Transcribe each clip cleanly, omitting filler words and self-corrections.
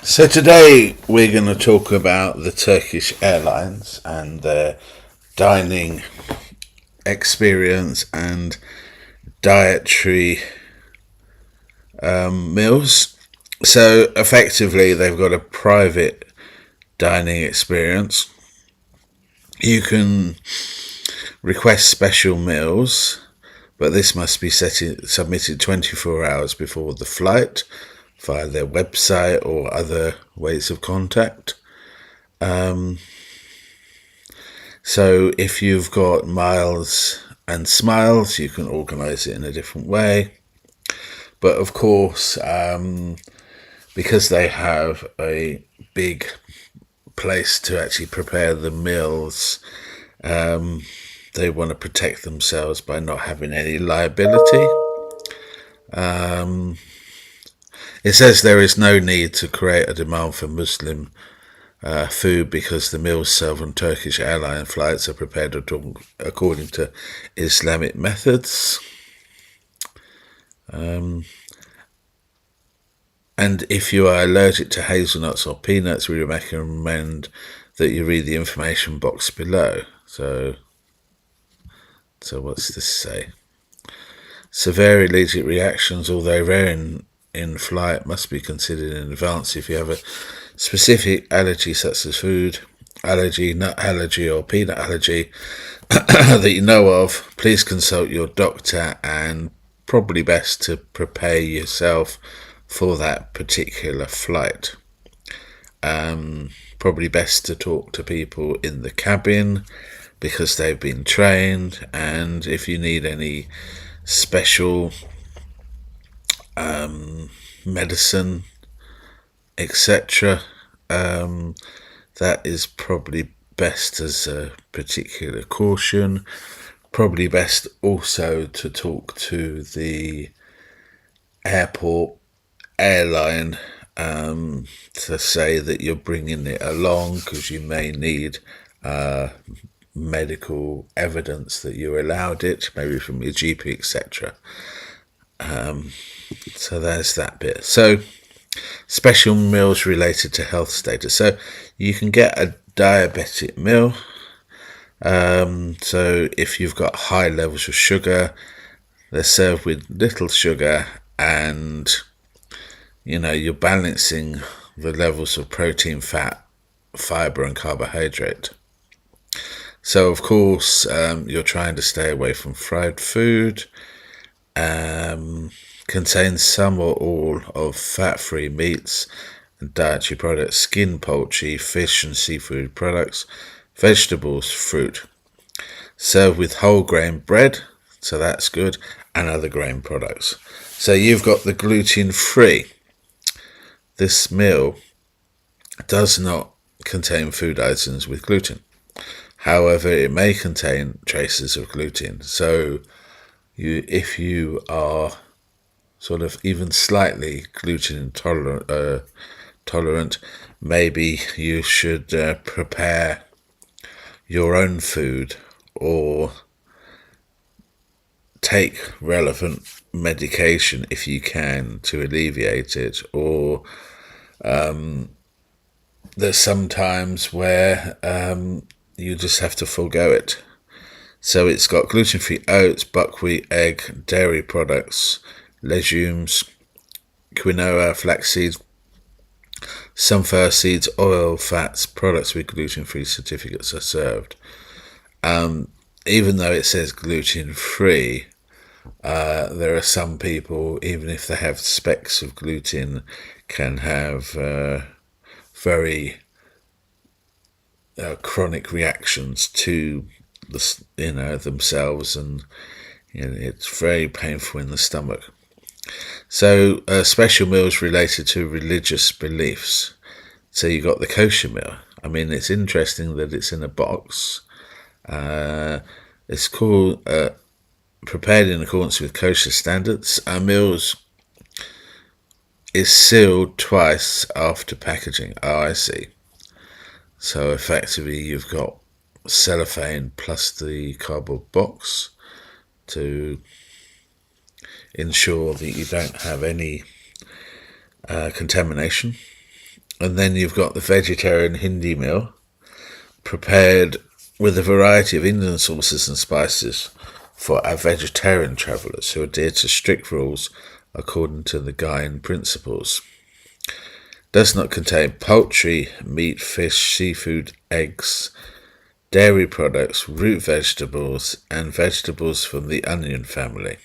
So today we're going to talk about the Turkish Airlines and their dining experience and dietary meals. So effectively they've got a private dining experience. You can request special meals, but this must be submitted 24 hours before the flight via their website or other ways of contact. So if you've got miles and smiles, you can organise it in a different way. But of course, because they have a big place to actually prepare the meals, they want to protect themselves by not having any liability. It says there is no need to create a demand for Muslim food because the meals served on Turkish Airlines flights are prepared according to Islamic methods. And if you are allergic to hazelnuts or peanuts, we recommend that you read the information box below. So what's this say? Severe allergic reactions, although rare in flight, must be considered in advance. If you have a specific allergy such as food allergy, nut allergy or peanut allergy that you know of, please consult your doctor, and probably best to prepare yourself for that particular flight. Probably best to talk to people in the cabin because they've been trained, and if you need any special medicine, etc., that is probably best as a particular caution. Probably best also to talk to the airline to say that you're bringing it along because you may need medical evidence that you allowed it, maybe from your GP, etc. So there's that bit. So special meals related to health status. So you can get a diabetic meal. So if you've got high levels of sugar, they're served with little sugar, and you're balancing the levels of protein, fat, fiber and carbohydrate. So of course you're trying to stay away from fried food. Contains some or all of fat-free meats and dietary products, skin, poultry, fish and seafood products, vegetables, fruit. Served with whole grain bread, so that's good, and other grain products. So you've got the gluten-free. This meal does not contain food items with gluten. However, it may contain traces of gluten. So if you are sort of even slightly gluten tolerant, maybe you should prepare your own food or take relevant medication if you can to alleviate it. Or there's some times where you just have to forego it. So it's got gluten-free oats, buckwheat, egg, dairy products, legumes, quinoa, flaxseed, sunflower seeds, oil, fats. Products with gluten-free certificates are served. Even though it says gluten-free, there are some people, even if they have specks of gluten, can have very chronic reactions to themselves, and it's very painful in the stomach. So special meals related to religious beliefs. So you got the kosher meal. I mean, it's interesting that it's in a box. It's called prepared in accordance with kosher standards. Our meals is sealed twice after packaging. Oh, I see. So effectively you've got cellophane plus the cardboard box to ensure that you don't have any contamination. And then you've got the vegetarian Hindi meal, prepared with a variety of Indian sauces and spices for our vegetarian travellers who adhere to strict rules according to the Gaian principles. Does not contain poultry, meat, fish, seafood, eggs, dairy products, root vegetables, and vegetables from the onion family.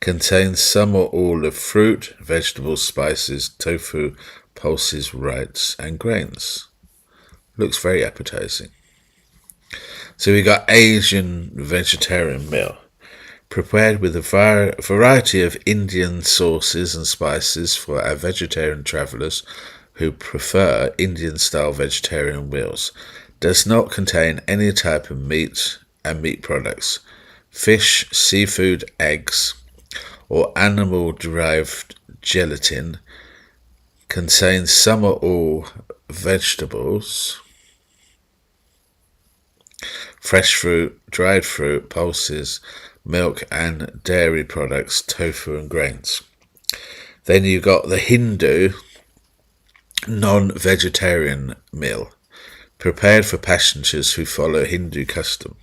Contains some or all of fruit, vegetables, spices, tofu, pulses, rice, and grains. Looks very appetizing. So we got Asian vegetarian meal, prepared with a variety of Indian sauces and spices for our vegetarian travellers who prefer Indian-style vegetarian meals. Does not contain any type of meat and meat products, fish, seafood, eggs, or animal-derived gelatin. Contains some or all vegetables, fresh fruit, dried fruit, pulses, milk and dairy products, tofu and grains. Then you got the Hindu non-vegetarian meal, prepared for passengers who follow Hindu custom.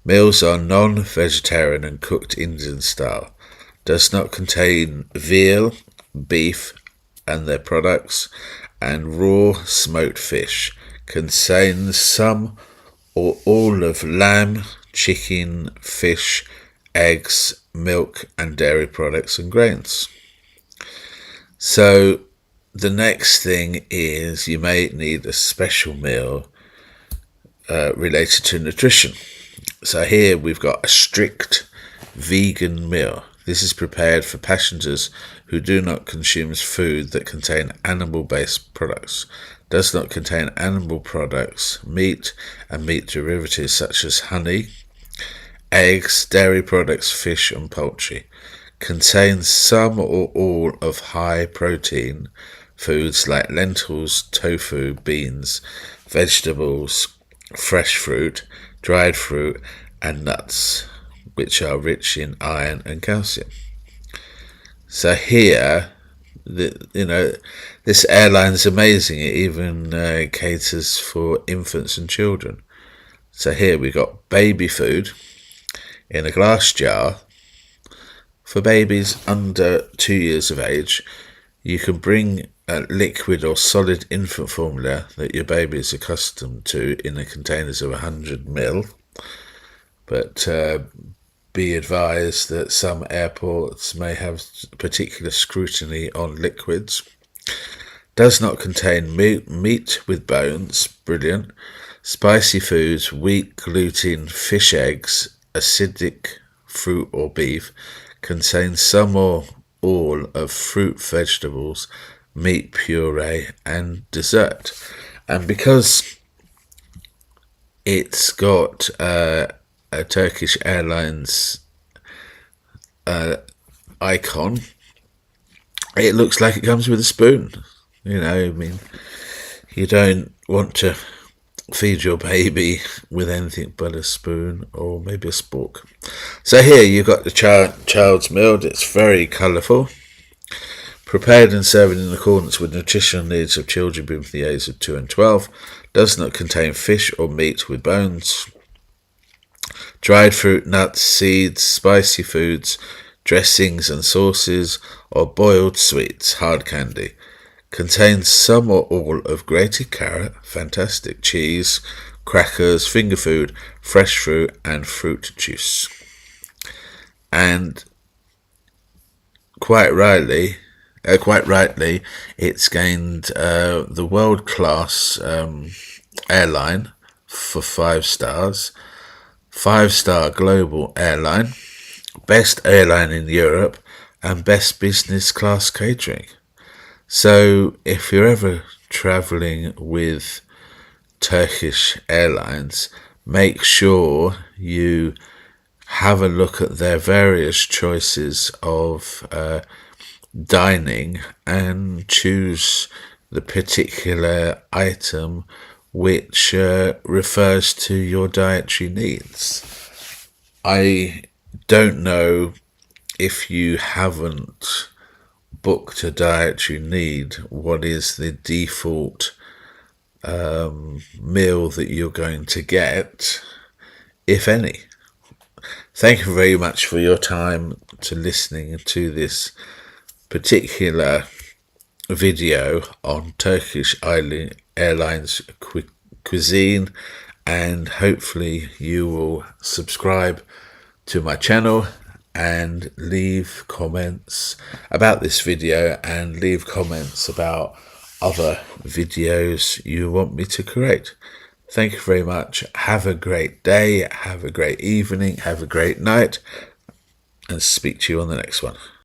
Meals are non-vegetarian and cooked Indian style. Does not contain veal, beef and their products, and raw smoked fish. Contains some or all of lamb, chicken, fish, eggs, milk and dairy products and grains. So the next thing is you may need a special meal related to nutrition. So here we've got a strict vegan meal. This is prepared for passengers who do not consume food that contain animal-based products. Does not contain animal products, meat and meat derivatives such as honey, eggs, dairy products, fish and poultry. Contains some or all of high protein foods like lentils, tofu, beans, vegetables, fresh fruit, dried fruit and nuts, which are rich in iron and calcium. So here, this airline's amazing. It even caters for infants and children. So here we got baby food in a glass jar for babies under 2 years of age. You can bring a liquid or solid infant formula that your baby is accustomed to in the containers of 100 ml. But be advised that some airports may have particular scrutiny on liquids. Does not contain meat with bones, brilliant. Spicy foods, wheat, gluten, fish, eggs, acidic fruit or beef. Contains some or all of fruit, vegetables, meat puree and dessert. And because it's got a Turkish Airlines icon, it looks like it comes with a spoon. You don't want to feed your baby with anything but a spoon or maybe a spork. So here you've got the child's meal. It's very colourful. Prepared and served in accordance with nutritional needs of children between the ages of 2 and 12. Does not contain fish or meat with bones. Dried fruit, nuts, seeds, spicy foods, dressings and sauces, or boiled sweets, hard candy. Contains some or all of grated carrot, fantastic, cheese, crackers, finger food, fresh fruit, and fruit juice. And quite rightly, it's gained the world-class airline for 5 stars. 5-star global airline, best airline in Europe, and best business class catering. So if you're ever travelling with Turkish Airlines, make sure you have a look at their various choices of dining and choose the particular item which refers to your dietary needs. I don't know if you haven't booked a dietary need, what is the default meal that you're going to get, if any. Thank you very much for your time to listening to this particular video on Turkish Airlines cuisine, and hopefully you will subscribe to my channel and leave comments about this video and leave comments about other videos you want me to create. Thank you very much. Have a great day, have a great evening, have a great night, and speak to you on the next one.